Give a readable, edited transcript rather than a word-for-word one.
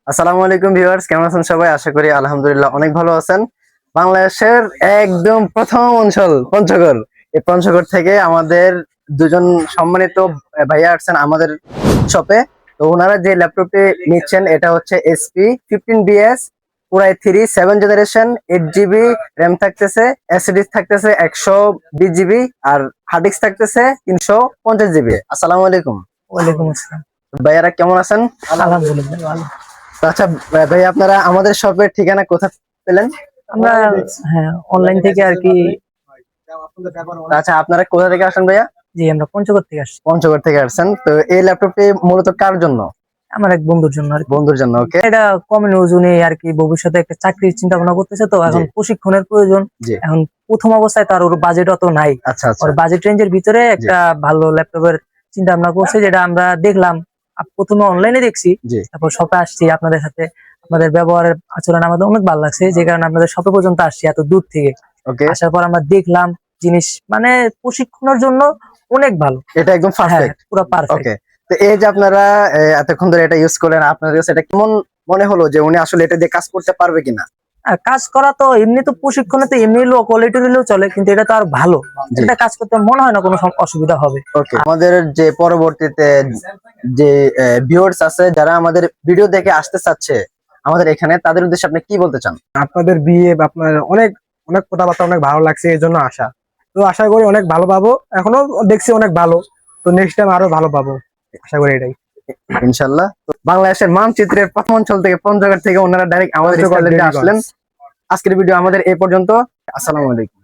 আসসালামু আলাইকুম ভিউয়ার্স, কেমন আছেন সবাই? আশা করি আলহামদুলিল্লাহ অনেক ভালো আছেন। বাংলাদেশের একদম প্রথম অঞ্চল পঞ্চগড়। এই পঞ্চগড় থেকে আমাদের দুজন সম্মানিত ভাইয়া আসছেন আমাদের শপে। তো ওনারা যে ল্যাপটপটি নিচ্ছেন এটা হচ্ছে এসপি 15BS পুরাই 7 জেনারেশন, 8 GB র্যাম থাকতেছে, এসএসডি থাকতেছে 120 GB, আর হার্ড ডিস্ক থাকতেছে 350 GB। আসসালামু আলাইকুম। ওয়ালাইকুম আসসালাম। ভাইয়ারা কেমন আছেন? আলহামদুলিল্লাহ ভালো। তো আচ্ছা ভাই, আপনারা আমাদের শপের ঠিকানা কোথায় পেলেন? আমরা অনলাইন থেকে আর কি। আচ্ছা, আপনারা কোথা থেকে আসেন ভাইয়া? জি, আমরা পঞ্চগড় থেকে আসছি। পঞ্চগড় থেকে আসছেন। তো এই ল্যাপটপটি মূলত কার জন্য? আমার এক বন্ধুর জন্য আর কি। বন্ধুর জন্য, ওকে। এটা কম ওজনে আর কি, ভবিষ্যতে একটা চাকরির চিন্তা ভাবনা করতেছে, তো এখন জি। প্রশিক্ষণের প্রয়োজন। জি। এখন প্রথম অবস্থায় তার ওর বাজেট অত নাই। আচ্ছা আচ্ছা। ওর বাজেট রেঞ্জের ভিতরে একটা ভালো ল্যাপটপের চিন্তা ভাবনা করছে, যেটা আমরা দেখলাম। প্রথমে অনলাইনে দেখছি, জি। তারপর শপে আসছি। আপনাদের সাথে আপনাদের ব্যবহারের আচরণ আমাদের অনেক ভালো লাগছে, যে কারণে আপনাদের শপে পর্যন্ত আসছি এত দূর থেকে। ওকে। আসার পর আমরা দেখলাম জিনিস, মানে প্রশিক্ষণের জন্য অনেক ভালো। এটা একদম হ্যাঁ, পারফেক্ট। পুরো পারফেক্ট। ওকে। তো এই যে আপনারা এতক্ষণ ধরে এটা ইউজ করলেন, আপনাদের কাছে এটা কেমন মনে হলো যে উনি আসলে এটা দিয়ে কাজ করতে পারবে কিনা? কাজ করা তো এমনি, তো প্রশিক্ষণে তো এমনি লো কোয়ালিটি হলেও চলে, কিন্তু এটা তো আর ভালো। জি। এটা কাজ করতে মনে হয় না কোনো অসুবিধা হবে। ওকে। আমাদের যে পরবর্তীতে যে ভিউয়ার্স আছে যারা আমাদের ভিডিও দেখে আসতে চাচ্ছে আমাদের এখানে, তাদের উদ্দেশ্যে আপনি কি বলতে চান? আপনাদের বিয়ে বা আপনার অনেক অনেক কথাবার্তা অনেক ভালো লাগছে, এই জন্য আসা। তো আশা করি অনেক ভালো পাবো, এখনো দেখছি অনেক ভালো। তো নেক্সট টাইম আরো ভালো পাবো, আশা করি এটাই। ইনশাল্লাহ। তো বাংলাদেশের মানচিত্রের প্রথম অঞ্চল থেকে পঞ্চগড় থেকে ওনারা ডাইরেক্ট আমাদের পঞ্চগড় স্টলে দেবীগঞ্জ। আসলেন। আজকের ভিডিও আমাদের এই পর্যন্ত। আসসালামু আলাইকুম।